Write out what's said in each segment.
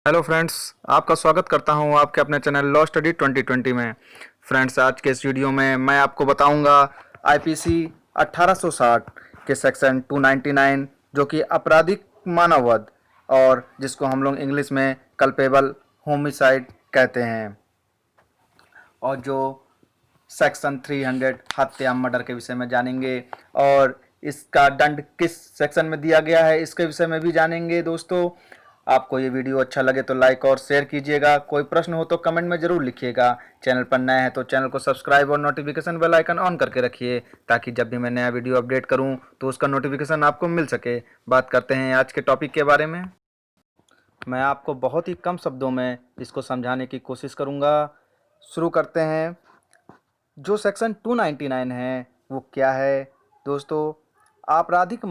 Hello friends, आपका स्वागत करता हूं आपके अपने चैनल लॉ स्टडी 2020 में। फ्रेंड्स, आज के इस वीडियो में मैं आपको बताऊंगा आईपीसी 1860 के सेक्शन 299 जो कि आपराधिक मानववध और जिसको हम लोग इंग्लिश में कल्पेबल होमिसाइड कहते हैं, और जो सेक्शन 300 हत्या मर्डर के विषय में जानेंगे और इसका दंड किस सेक्शन में दिया गया है इसके विषय में भी जानेंगे। दोस्तों, आपको ये वीडियो अच्छा लगे तो लाइक और शेयर कीजिएगा। कोई प्रश्न हो तो कमेंट में ज़रूर लिखिएगा। चैनल पर नए हैं तो चैनल को सब्सक्राइब और नोटिफिकेशन बेल आइकन ऑन करके रखिए ताकि जब भी मैं नया वीडियो अपडेट करूं तो उसका नोटिफिकेशन आपको मिल सके। बात करते हैं आज के टॉपिक के बारे में। मैं आपको बहुत ही कम शब्दों में इसको समझाने की कोशिश करूँगा। शुरू करते हैं। जो सेक्शन 299 है वो क्या है दोस्तों? आपराधिक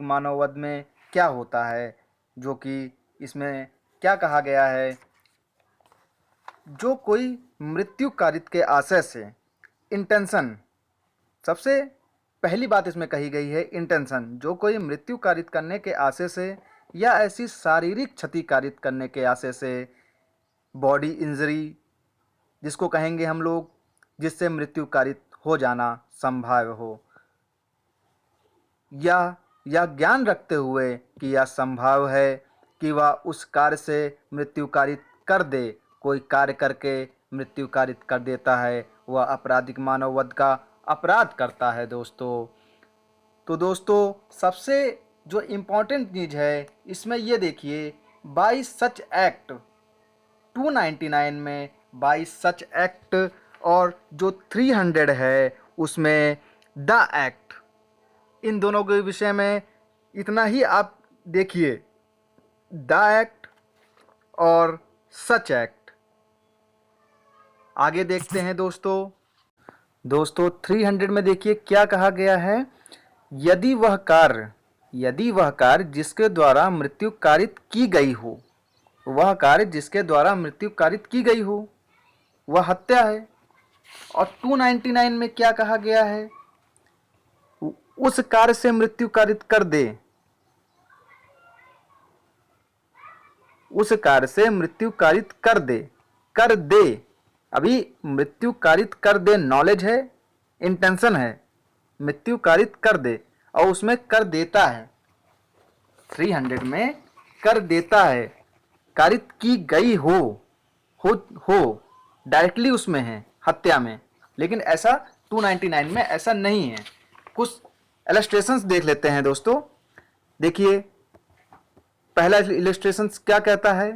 मानववध में क्या होता है, जो कि इसमें क्या कहा गया है? जो कोई मृत्यु कारित के आशय से इंटेंशन, सबसे पहली बात इसमें कही गई है इंटेंशन, जो कोई मृत्यु कारित करने के आशय से या ऐसी शारीरिक क्षति कारित करने के आशय से, बॉडी इंजरी जिसको कहेंगे हम लोग, जिससे मृत्यु कारित हो जाना संभाव्य हो, या ज्ञान रखते हुए कि यह संभव है कि वह उस कार्य से मृत्यु कारित कर दे, कोई कार्य करके मृत्यु कारित कर देता है, वह आपराधिक मानववध का अपराध करता है दोस्तों। तो दोस्तों, सबसे जो इम्पोर्टेंट चीज़ है इसमें ये देखिए, बाई सच एक्ट 299 में, बाई सच एक्ट, और जो 300 है उसमें द एक्ट, इन दोनों के विषय में इतना ही आप देखिए, द एक्ट और सच एक्ट। आगे देखते हैं दोस्तों। 300 में देखिए क्या कहा गया है। यदि वह कार्य जिसके द्वारा मृत्यु कारित की गई हो, वह कार्य जिसके द्वारा मृत्यु कारित की गई हो वह हत्या है। और 299 में क्या कहा गया है? उस कार्य से मृत्यु कारित कर दे, उस कार्य से मृत्यु कारित कर दे। अभी मृत्यु कारित कर दे नॉलेज है, इंटेंशन है, मृत्यु कारित कर दे, और उसमें कर देता है। 300 में कर देता है, कारित की गई हो डायरेक्टली उसमें है हत्या में, लेकिन ऐसा 299 में ऐसा नहीं है। कुछ इलस्ट्रेशंस देख लेते हैं दोस्तों। देखिए, पहला इलस्ट्रेशन क्या कहता है?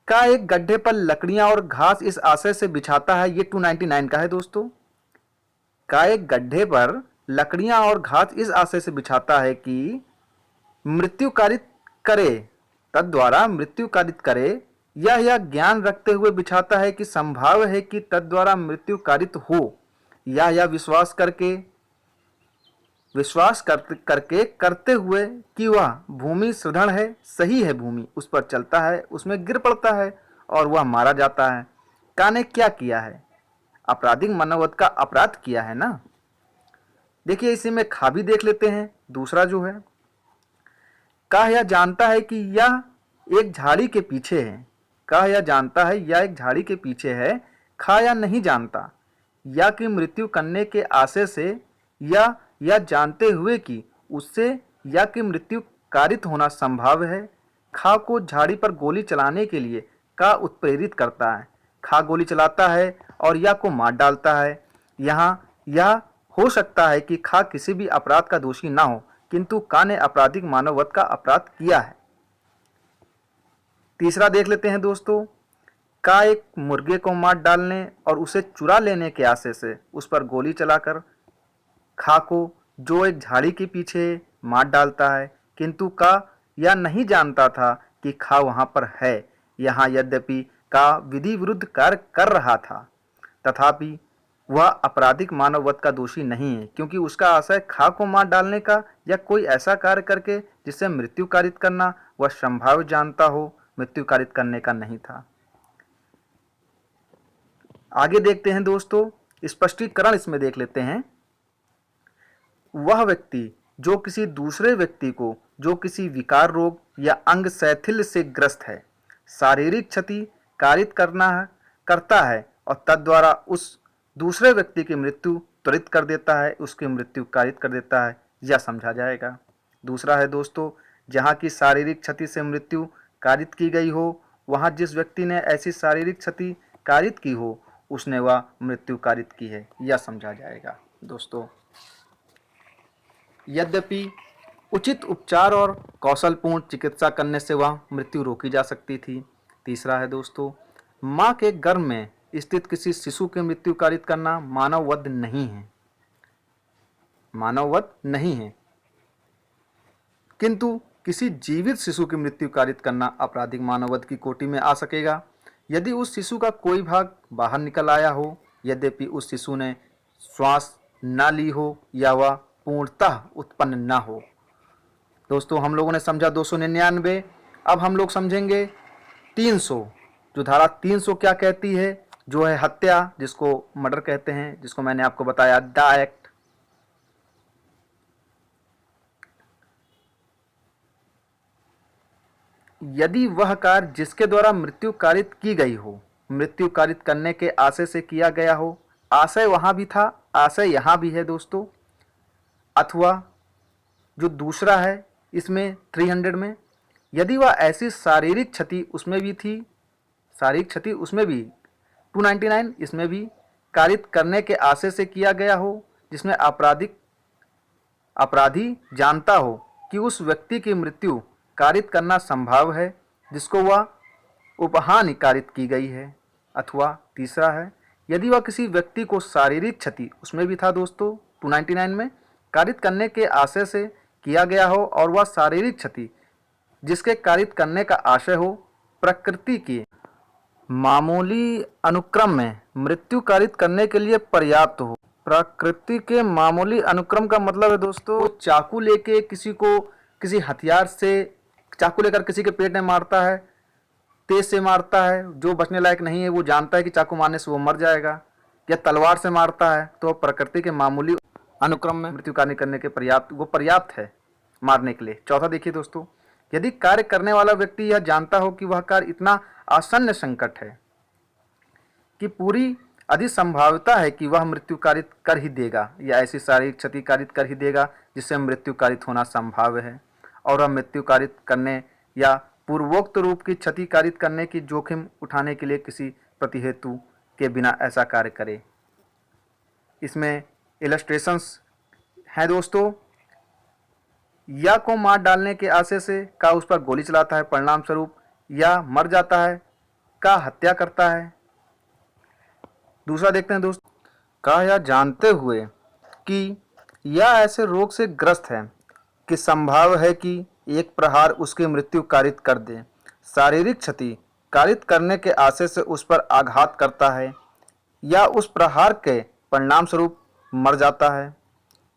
का एक गड्ढे पर लकड़ियां और घास इस आशय से बिछाता है, ये 299 का है दोस्तों। का एक गड्ढे पर लकड़ियां और घास इस आशय से बिछाता है कि मृत्यु कारित करे, तद्वारा मृत्यु कारित करे, यह ज्ञान रखते हुए बिछाता है कि संभाव है कि तद्वारा मृत्यु कारित हो, या यह विश्वास करते हुए कि वह भूमि सुदृढ़ है, सही है, भूमि उस पर चलता है, उसमें गिर पड़ता है और वह मारा जाता है। का ने क्या किया है? आपराधिक मानववध का अपराध किया है ना। देखिए, इसी में खा भी देख लेते हैं। दूसरा जो है, का यह जानता है कि यह एक झाड़ी के पीछे है। का यह जानता है यह एक झाड़ी के पीछे है। खा या नहीं जानता, या कि मृत्यु करने के आशय से, या जानते हुए कि उससे या कि मृत्यु कारित होना संभव है, खा को झाड़ी पर गोली चलाने के लिए का उत्प्रेरित करता है। खा गोली चलाता है और या को मार डालता है। यहाँ यह हो सकता है कि खा किसी भी अपराध का दोषी ना हो, किंतु का ने आपराधिक मानववध का अपराध किया है। तीसरा देख लेते हैं दोस्तों। का एक मुर्गे को मार डालने और उसे चुरा लेने के आशय से उस पर गोली चलाकर खा को, जो एक झाड़ी के पीछे, मार डालता है, किंतु का यह नहीं जानता था कि खा वहां पर है। यहाँ यद्यपि का विधि विरुद्ध कार्य कर रहा था, तथापि वह आपराधिक मानववध का दोषी नहीं है, क्योंकि उसका आशय खा को मार डालने का या कोई ऐसा कार्य करके जिससे मृत्यु कारित करना वह संभाव्य जानता हो, मृत्यु कारित करने का नहीं था। आगे देखते हैं दोस्तों, स्पष्टीकरण इसमें देख लेते हैं। वह व्यक्ति जो किसी दूसरे व्यक्ति को, जो किसी विकार रोग या अंग शैथिल्य से ग्रस्त है, शारीरिक क्षति कारित करता है और तद्वारा उस दूसरे व्यक्ति की मृत्यु त्वरित कर देता है, उसकी मृत्यु कारित कर देता है, यह समझा जाएगा। दूसरा है दोस्तों, जहाँ की शारीरिक क्षति से मृत्यु कारित की गई हो, वहाँ जिस व्यक्ति ने ऐसी शारीरिक क्षति कारित की हो उसने वह मृत्यु कारित की है, यह समझा जाएगा। दोस्तों, यद्यपि उचित उपचार और कौशलपूर्ण चिकित्सा करने से वह मृत्यु रोकी जा सकती थी। तीसरा है दोस्तों, माँ के गर्भ में स्थित किसी शिशु की मृत्यु कारित करना मानववध नहीं है, मानववध नहीं है, किंतु किसी जीवित शिशु की मृत्यु कारित करना आपराधिक मानववध की कोटि में आ सकेगा यदि उस शिशु का कोई भाग बाहर निकल आया हो, यद्यपि उस शिशु ने श्वास न ली हो या वह पूर्णतः उत्पन्न न हो। दोस्तों, हम लोगों ने समझा 299। अब हम लोग समझेंगे 300। जो धारा 300 क्या कहती है, जो है हत्या, जिसको मर्डर कहते हैं, जिसको मैंने आपको बताया द एक्ट। यदि वह कार्य जिसके द्वारा मृत्यु कारित की गई हो, मृत्यु कारित करने के आशय से किया गया हो, आशय वहां भी था, आशय यहां भी है दोस्तों, अथवा जो दूसरा है इसमें 300 में, यदि वह ऐसी शारीरिक क्षति उसमें भी थी, शारीरिक क्षति उसमें भी 299 इसमें भी कारित करने के आशय से किया गया हो, जिसमें अपराधी जानता हो कि उस व्यक्ति की मृत्यु कारित करना संभव है जिसको वह उपहानि कारित की गई है। अथवा तीसरा है, यदि वह किसी व्यक्ति को शारीरिक क्षति उसमें भी था दोस्तों 299 में कारित करने के आशय से किया गया हो और वह शारीरिक क्षति जिसके कारित करने का आशय हो प्रकृति के मामूली अनुक्रम में मृत्यु कारित करने के लिए पर्याप्त हो। प्रकृति के मामूली अनुक्रम का मतलब है दोस्तों, चाकू लेके किसी को किसी हथियार से चाकू लेकर किसी के पेट में मारता है, तेज से मारता है, जो बचने लायक नहीं है वो जानता है कि चाकू मारने से वो मर जाएगा, या तलवार से मारता है, तो प्रकृति के मामूली अनुक्रम में मृत्यु कारित करने के पर्याप्त है मारने के लिए। चौथा देखिए दोस्तों, यदि कार्य करने वाला व्यक्ति यह जानता हो कि वह कार्य इतना आसन्न संकट है कि पूरी अधिक संभाव्यता है कि वह मृत्यु कारित कर ही देगा या ऐसी शारीरिक क्षति कारित कर ही देगा जिससे मृत्यु कारित होना संभव है, और वह मृत्यु कारित करने या पूर्वोक्त रूप की क्षति कारित करने की जोखिम उठाने के लिए किसी प्रतिहेतु के बिना ऐसा कार्य करे। इसमें इलस्ट्रेशंस हैं दोस्तों, या को मार डालने के आशय से का उस पर गोली चलाता है, परिणाम स्वरूप या मर जाता है, का हत्या करता है। दूसरा देखते हैं दोस्तों, का यह जानते हुए कि यह ऐसे रोग से ग्रस्त है कि संभव है कि एक प्रहार उसकी मृत्यु कारित कर दे, शारीरिक क्षति कारित करने के आशय से उस पर आघात करता है या उस प्रहार के परिणाम स्वरूप मर जाता है,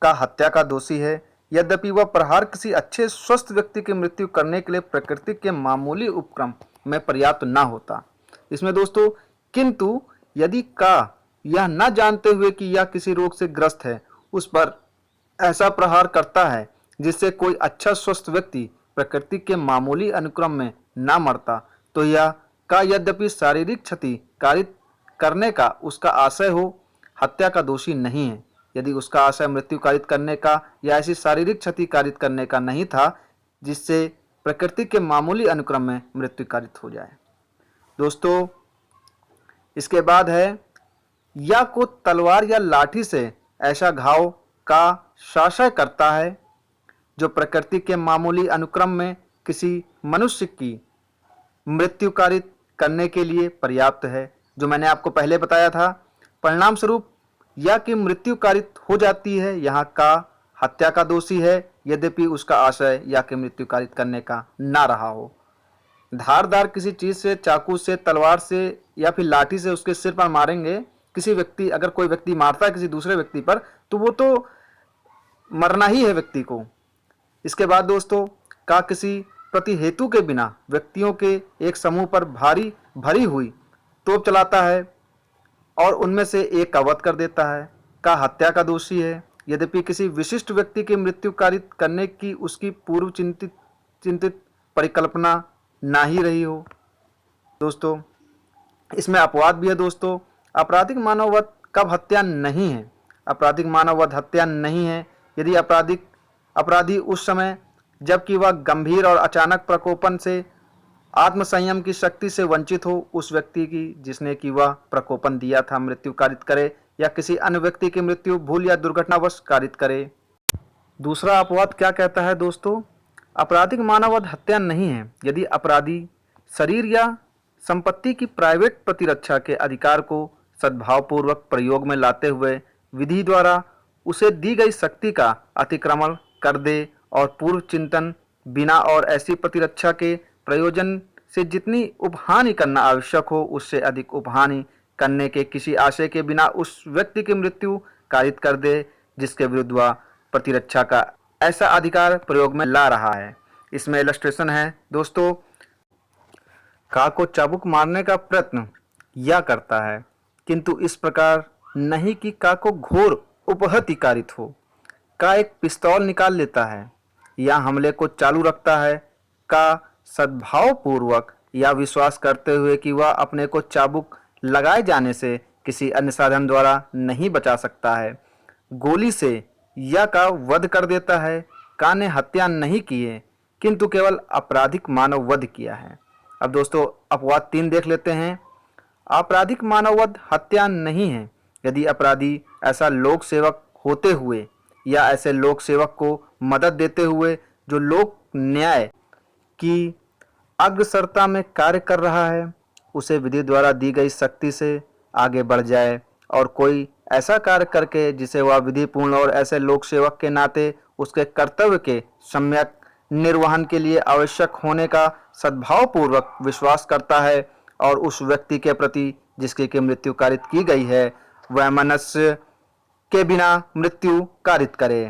का हत्या का दोषी है, यद्यपि वह प्रहार किसी अच्छे स्वस्थ व्यक्ति की मृत्यु करने के लिए प्रकृति के मामूली उपक्रम में पर्याप्त न होता। इसमें दोस्तों, किंतु यदि का यह न जानते हुए कि यह किसी रोग से ग्रस्त है उस पर ऐसा प्रहार करता है जिससे कोई अच्छा स्वस्थ व्यक्ति प्रकृति के मामूली अनुक्रम में न मरता, तो यह का यद्यपि शारीरिक क्षति कारित करने का उसका आशय हो, हत्या का दोषी नहीं है यदि उसका आशय मृत्यु कारित करने का या ऐसी शारीरिक क्षति कारित करने का नहीं था जिससे प्रकृति के मामूली अनुक्रम में मृत्यु कारित हो जाए। दोस्तों, इसके बाद है, या को तलवार या लाठी से ऐसा घाव का शासय करता है जो प्रकृति के मामूली अनुक्रम में किसी मनुष्य की मृत्यु कारित करने के लिए पर्याप्त है, जो मैंने आपको पहले बताया था। परिणाम स्वरूप या की मृत्यु कारित हो जाती है, यहाँ का हत्या का दोषी है यद्यपि उसका आशय या की मृत्यु कारित करने का ना रहा हो। धारदार किसी चीज से, चाकू से, तलवार से या फिर लाठी से उसके सिर पर मारेंगे किसी व्यक्ति, अगर कोई व्यक्ति मारता है किसी दूसरे व्यक्ति पर तो वो तो मरना ही है व्यक्ति को। इसके बाद दोस्तों, का किसी प्रतिहेतु के बिना व्यक्तियों के एक समूह पर भरी हुई तोप चलाता है और उनमें से एक का वध कर देता है, का हत्या का दोषी है यद्यपि किसी विशिष्ट व्यक्ति की मृत्यु कारित करने की उसकी पूर्व चिंतित परिकल्पना ना ही रही हो। दोस्तों इसमें अपवाद भी है दोस्तों। आपराधिक मानववध कब हत्या नहीं है? आपराधिक मानववध हत्या नहीं है यदि अपराधी उस समय जबकि वह गंभीर और अचानक प्रकोपन से आत्मसंयम की शक्ति से वंचित हो, उस व्यक्ति की जिसने कि वह प्रकोपन दिया था मृत्यु कारित करे, या किसी अन्य व्यक्ति की मृत्यु भूल या दुर्घटनावश कारित करे। दूसरा अपवाद क्या कहता है दोस्तों? आपराधिक मानववध हत्या नहीं है यदि अपराधी शरीर या संपत्ति की प्राइवेट प्रतिरक्षा के अधिकार को सद्भावपूर्वक प्रयोग में लाते हुए विधि द्वारा उसे दी गई शक्ति का अतिक्रमण कर दे और पूर्व चिंतन बिना और ऐसी प्रतिरक्षा के प्रयोजन से जितनी उपहानि करना आवश्यक हो उससे अधिक उपहानि करने के किसी आशय के बिना उस व्यक्ति की मृत्यु कारित कर दे जिसके विरुद्ध वह प्रतिरक्षा का ऐसा अधिकार प्रयोग में ला रहा है। इसमें इलस्ट्रेशन है दोस्तों। का को चाबुक मारने का प्रयत्न या करता है, किंतु इस प्रकार नहीं कि का को घोर उपहति कारित हो। का एक पिस्तौल निकाल लेता है या हमले को चालू रखता है। का सद्भावपूर्वक या विश्वास करते हुए कि वह अपने को चाबुक लगाए जाने से किसी अन्य साधन द्वारा नहीं बचा सकता है, गोली से या का वध कर देता है। का ने हत्या नहीं की है किंतु केवल आपराधिक मानव वध किया है। अब दोस्तों अपवाद 3 देख लेते हैं। आपराधिक मानववध हत्या नहीं है यदि अपराधी ऐसा लोक सेवक होते हुए या ऐसे लोक सेवक को मदद देते हुए जो लोक न्याय की अग्रसरता में कार्य कर रहा है उसे विधि द्वारा दी गई शक्ति से आगे बढ़ जाए और कोई ऐसा कार्य करके जिसे वह विधिपूर्ण और ऐसे लोक सेवक के नाते उसके कर्तव्य के सम्यक निर्वहन के लिए आवश्यक होने का सद्भावपूर्वक विश्वास करता है और उस व्यक्ति के प्रति जिसकी की मृत्यु कारित की गई है वह मनुष्य के बिना मृत्यु कारित करे।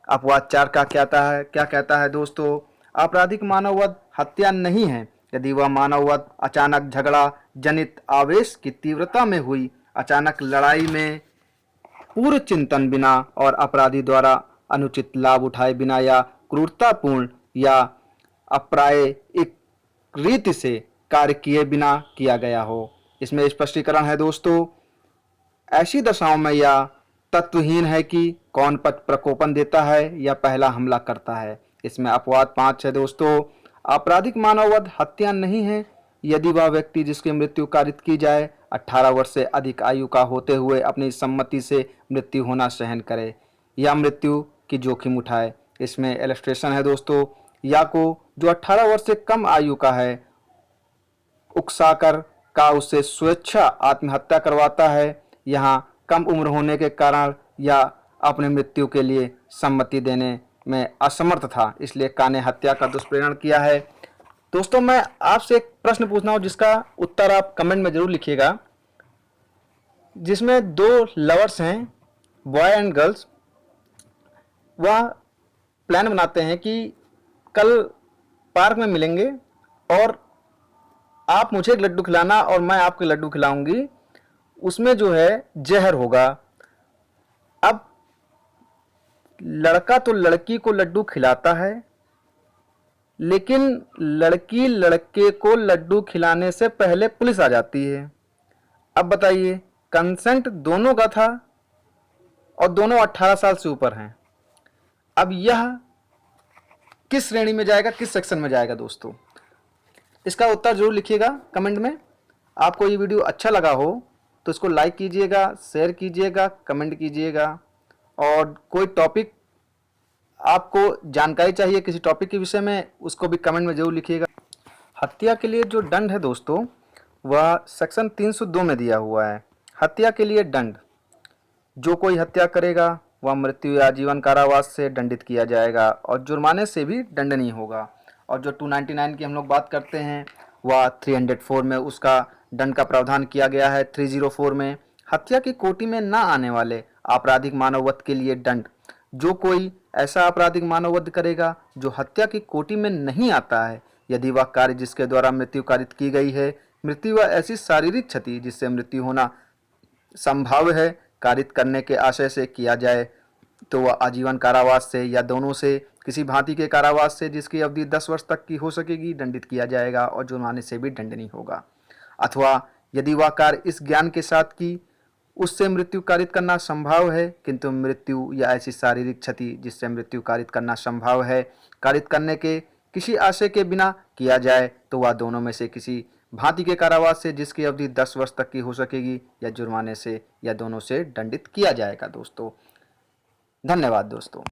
अपवाद 4 का क्या कहता है दोस्तों? आपराधिक मानववध हत्या नहीं है यदि वह मानववध अचानक झगड़ा जनित आवेश की तीव्रता में हुई अचानक लड़ाई में पूर्व चिंतन बिना और अपराधी द्वारा अनुचित लाभ उठाए बिना या क्रूरतापूर्ण या अप्रायिक रीति से कार्य किए बिना किया गया हो। इसमें स्पष्टीकरण है दोस्तों। ऐसी दशाओं में यह तत्वहीन है कि कौन पथ प्रकोपन देता है या पहला हमला करता है। इसमें अपवाद 5 है दोस्तों। आपराधिक मानववध हत्या नहीं है यदि वह व्यक्ति जिसकी मृत्यु कारित की जाए 18 वर्ष से अधिक आयु का होते हुए अपनी सम्मति से मृत्यु होना सहन करे या मृत्यु की जोखिम उठाए। इसमें इलस्ट्रेशन है दोस्तों। या को जो 18 वर्ष से कम आयु का है उकसाकर का उससे स्वेच्छा आत्महत्या करवाता है, यहाँ कम उम्र होने के कारण या अपने मृत्यु के लिए सम्मति देने में असमर्थ था इसलिए का ने हत्या का दुष्प्रेरण किया है। दोस्तों मैं आपसे एक प्रश्न पूछना हूँ जिसका उत्तर आप कमेंट में जरूर लिखिएगा। जिसमें 2 लवर्स हैं बॉय एंड गर्ल्स, वह प्लान बनाते हैं कि कल पार्क में मिलेंगे और आप मुझे एक लड्डू खिलाना और मैं आपको लड्डू खिलाऊंगी, उसमें जो है जहर होगा। अब लड़का तो लड़की को लड्डू खिलाता है लेकिन लड़की लड़के को लड्डू खिलाने से पहले पुलिस आ जाती है। अब बताइए कंसेंट दोनों का था और दोनों 18 साल से ऊपर हैं। अब यह किस श्रेणी में जाएगा, किस सेक्शन में जाएगा दोस्तों? इसका उत्तर जरूर लिखिएगा कमेंट में। आपको ये वीडियो अच्छा लगा हो तो इसको लाइक कीजिएगा, शेयर कीजिएगा, कमेंट कीजिएगा और कोई टॉपिक आपको जानकारी चाहिए किसी टॉपिक के विषय में उसको भी कमेंट में जरूर लिखिएगा। हत्या के लिए जो दंड है दोस्तों वह सेक्शन 302 में दिया हुआ है। हत्या के लिए दंड, जो कोई हत्या करेगा वह मृत्यु या जीवन कारावास से दंडित किया जाएगा और जुर्माने से भी दंडनीय होगा। और जो 299 की हम लोग बात करते हैं वह 304 में उसका दंड का प्रावधान किया गया है। 304 में हत्या की कोटि में न आने वाले आपराधिक मानववध के लिए दंड, जो कोई ऐसा आपराधिक मानववध करेगा जो हत्या की कोटि में नहीं आता है यदि वह कार्य जिसके द्वारा मृत्यु कारित की गई है मृत्यु व ऐसी शारीरिक क्षति जिससे मृत्यु होना संभाव्य है कारित करने के आशय से किया जाए तो वह आजीवन कारावास से या दोनों से किसी भांति के कारावास से जिसकी अवधि 10 वर्ष तक की हो सकेगी दंडित किया जाएगा और जुर्माने से भी दंडनीय होगा। अथवा यदि वह कार्य इस ज्ञान के साथ कि उससे मृत्यु कारित करना संभव है, किंतु मृत्यु या ऐसी शारीरिक क्षति जिससे मृत्यु कारित करना संभव है कारित करने के किसी आशय के बिना किया जाए, तो वह दोनों में से किसी भांति के कारावास से जिसकी अवधि 10 वर्ष तक की हो सकेगी या जुर्माने से या दोनों से दंडित किया जाएगा। दोस्तों धन्यवाद दोस्तों।